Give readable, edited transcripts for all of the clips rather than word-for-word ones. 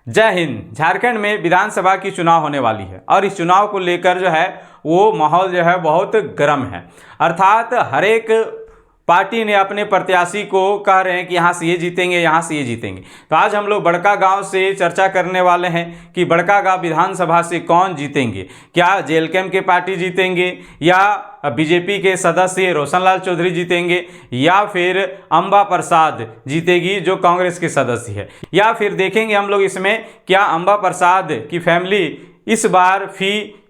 जय हिंद। झारखंड में विधानसभा की चुनाव होने वाली है और इस चुनाव को लेकर जो है वो माहौल जो है बहुत गर्म है। अर्थात हर एक पार्टी ने अपने प्रत्याशी को कह रहे हैं कि यहाँ से ये जीतेंगे, यहाँ से ये जीतेंगे। तो आज हम लोग बड़कागांव से चर्चा करने वाले हैं कि बड़कागांव विधानसभा से कौन जीतेंगे। क्या जेएलकेएम के पार्टी जीतेंगे या बीजेपी के सदस्य रोशनलाल चौधरी जीतेंगे या फिर अंबा प्रसाद जीतेगी जो कांग्रेस के सदस्य है, या फिर देखेंगे हम लोग इसमें क्या अंबा प्रसाद की फैमिली इस बार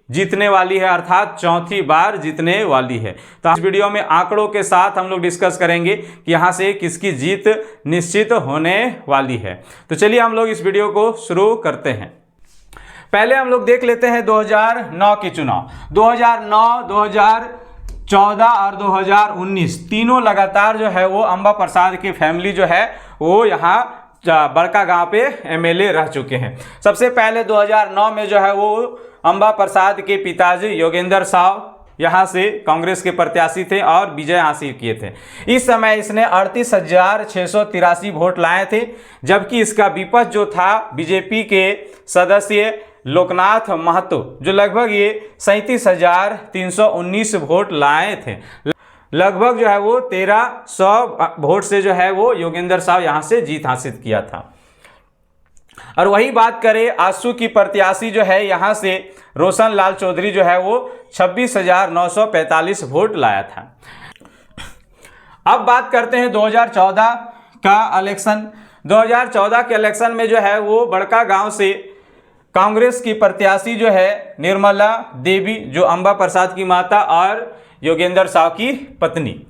जीतने वाली है, अर्थात चौथी बार जीतने वाली है। तो इस वीडियो में आंकड़ों के साथ हम लोग डिस्कस करेंगे कि यहाँ से किसकी जीत निश्चित होने वाली है। तो चलिए हम लोग इस वीडियो को शुरू करते हैं। पहले हम लोग देख लेते हैं 2009 के चुनाव। 2009, 2014 और 2019 तीनों लगातार जो है वो अंबा प्रसाद की फैमिली जो है वो यहाँ बड़कागांव पे एमएलए रह चुके हैं। सबसे पहले 2009 में जो है वो अंबा प्रसाद के पिताजी योगेंद्र साव यहाँ से कांग्रेस के प्रत्याशी थे और विजय हासिल किए थे। इस समय इसने 38,683 वोट लाए थे, जबकि इसका विपक्ष जो था बीजेपी के सदस्य लोकनाथ महतो जो लगभग ये 37,319 वोट लाए थे। लगभग जो है वो 1,300 वोट से जो है वो योगेंद्र साव यहाँ से जीत हासिल किया था। और वही बात करें आसू की प्रत्याशी जो है यहाँ से रोशनलाल चौधरी जो है वो 26,945 वोट लाया था। अब बात करते हैं 2014 का इलेक्शन। 2014 के इलेक्शन में जो है वो बड़कागांव से कांग्रेस की प्रत्याशी जो है निर्मला देवी जो अंबा प्रसाद की माता और योगेंद्र साव की पत्नी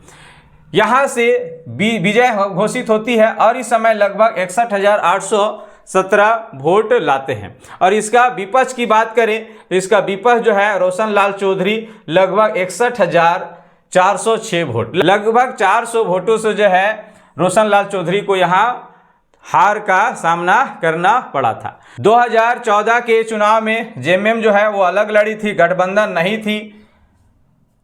यहाँ से विजय घोषित होती है और इस समय लगभग 61,817 वोट लाते हैं। और इसका विपक्ष की बात करें तो इसका विपक्ष जो है रोशनलाल चौधरी लगभग 61,406 वोट, लगभग 400 वोटों से जो है रोशनलाल चौधरी को यहाँ हार का सामना करना पड़ा था। 2014 के चुनाव में जेएमएम जो है वो अलग लड़ी थी, गठबंधन नहीं थी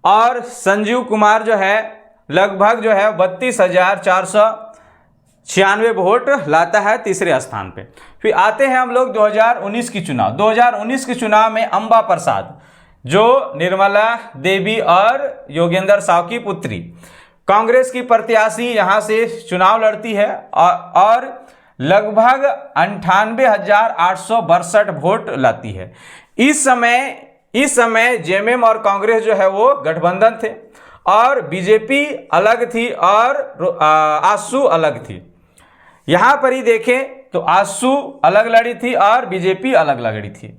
और संजीव कुमार जो है लगभग जो है 32,496 वोट लाता है तीसरे स्थान पे। फिर आते हैं हम लोग 2019 की चुनाव। 2019 के चुनाव में अंबा प्रसाद जो निर्मला देवी और योगेंद्र साव की पुत्री कांग्रेस की प्रत्याशी यहाँ से चुनाव लड़ती है और लगभग 98,862 वोट लाती है। इस समय जेएमएम और कांग्रेस जो है वो गठबंधन थे और बीजेपी अलग थी और आसू अलग थी। यहाँ पर ही देखें तो आसू अलग लड़ी थी और बीजेपी अलग लड़ी थी।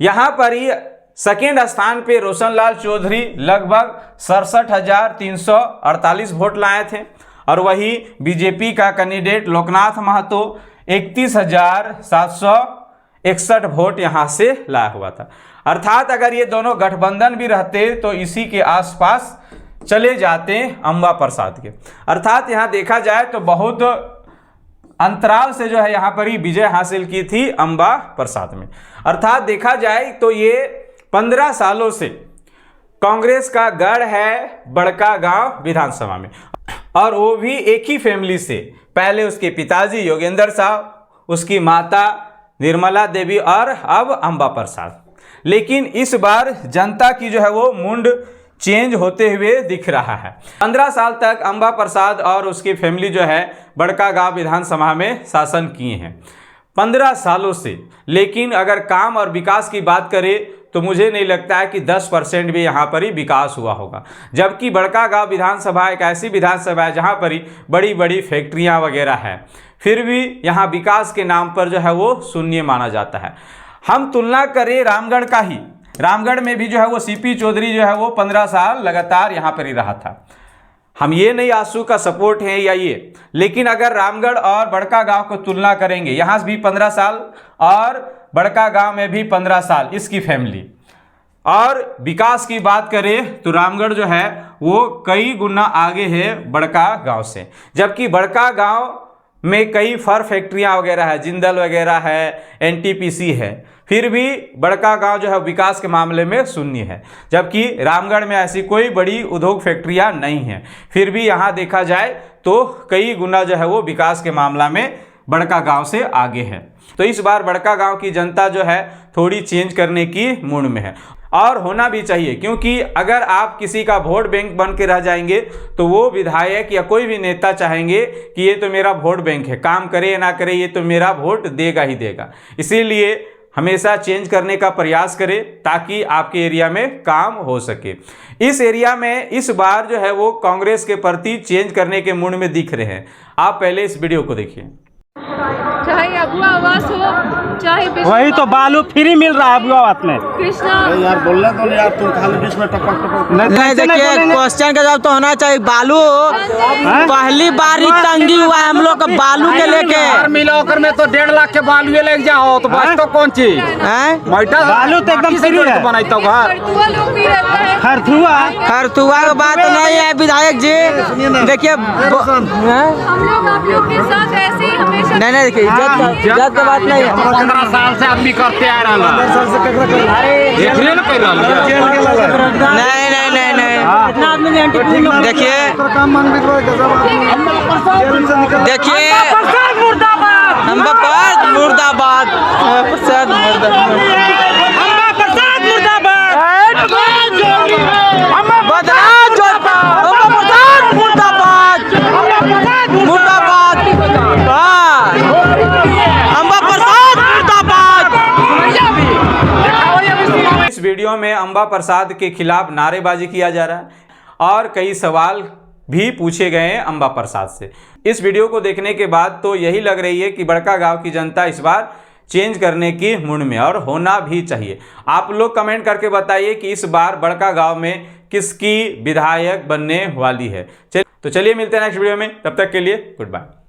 यहाँ पर ही सेकेंड स्थान पे रोशनलाल चौधरी लगभग 67,348 वोट लाए थे और वही बीजेपी का कैंडिडेट लोकनाथ महतो 31,761 वोट यहाँ से लाया हुआ था। अर्थात अगर ये दोनों गठबंधन भी रहते तो इसी के आसपास चले जाते अंबा प्रसाद के। अर्थात यहाँ देखा जाए तो बहुत अंतराल से जो है यहाँ पर ही विजय हासिल की थी अंबा प्रसाद में। अर्थात देखा जाए तो ये 15 सालों से कांग्रेस का गढ़ है बड़कागांव विधानसभा में और वो भी एक ही फैमिली से। पहले उसके पिताजी योगेंद्र साव, उसकी माता निर्मला देवी और अब अंबा प्रसाद। लेकिन इस बार जनता की जो है वो मुंड चेंज होते हुए दिख रहा है। 15 साल तक अंबा प्रसाद और उसकी फैमिली जो है बड़कागांव विधानसभा में शासन किए हैं 15 सालों से। लेकिन अगर काम और विकास की बात करें तो मुझे नहीं लगता है कि 10% भी यहाँ पर ही विकास हुआ होगा। जबकि बड़कागांव विधानसभा एक ऐसी विधानसभा है जहाँ पर ही बड़ी बड़ी फैक्ट्रियाँ वगैरह है, फिर भी यहाँ विकास के नाम पर जो है वो शून्य माना जाता है। हम तुलना करें रामगढ़ का ही, रामगढ़ में भी जो है वो सीपी चौधरी जो है वो 15 साल लगातार यहाँ पर ही रहा था। हम ये नहीं आसू का सपोर्ट है या ये, लेकिन अगर रामगढ़ और बड़कागांव को तुलना करेंगे, यहाँ भी 15 साल और बड़कागांव में भी 15 साल इसकी फैमिली। और विकास की बात करें तो रामगढ़ जो है वो कई गुना आगे है बड़कागांव से, जबकि बड़कागांव में कई फर फैक्ट्रियाँ वगैरह है, जिंदल वगैरह है, एनटीपीसी है, फिर भी बड़कागांव जो है विकास के मामले में शून्य है। जबकि रामगढ़ में ऐसी कोई बड़ी उद्योग फैक्ट्रियाँ नहीं हैं, फिर भी यहाँ देखा जाए तो कई गुना जो है वो विकास के मामला में बड़का गांव से आगे है। तो इस बार बड़का गांव की जनता जो है थोड़ी चेंज करने की मूड में है और होना भी चाहिए, क्योंकि अगर आप किसी का वोट बैंक बन के रह जाएंगे तो वो विधायक या कोई भी नेता चाहेंगे कि ये तो मेरा वोट बैंक है, काम करे या ना करे ये तो मेरा वोट देगा ही देगा। इसीलिए हमेशा चेंज करने का प्रयास करें ताकि आपके एरिया में काम हो सके। इस एरिया में इस बार जो है वो कांग्रेस के प्रति चेंज करने के मूड में दिख रहे हैं। आप पहले इस वीडियो को देखिए। चाहे अगुआ आवास हो, चाहे वही तो बालू फ्री मिल रहा है अगुआ आवास में। कृष्णा यार बोलना तो नहीं यार, तुम खाली बीच में टपक नहीं, देखिए क्वेश्चन का जवाब तो होना चाहिए। बालू पहली बार ही तंगी हुआ है हम लोग का बालू के लेके। मिलाकर में तो 1.5 लाख के बालू लेके जाओ तो बस तो कौन चीज बालू तो एकदम फ्री है। खरतुआ लोग भी रहते हैं। खरतुआ का बात नहीं है विधायक जी। देखिए हम लोग आप लोग के साथ ऐसे ही हमेशा नहीं देखिए इज्जत का बात नहीं है। 15 साल से आदमी करते आ रहा नहीं। देखिए मुर्दाबाद प्रसाद इस वीडियो में अंबा प्रसाद के खिलाफ नारेबाजी किया जा रहा है और कई सवाल भी पूछे गए हैं अंबा प्रसाद से। इस वीडियो को देखने के बाद तो यही लग रही है कि बड़का गांव की जनता इस बार चेंज करने की मूड में और होना भी चाहिए। आप लोग कमेंट करके बताइए कि इस बार बड़का गांव में किसकी विधायक बनने वाली है। तो चलिए मिलते हैं नेक्स्ट वीडियो में, तब तक के लिए गुड बाय।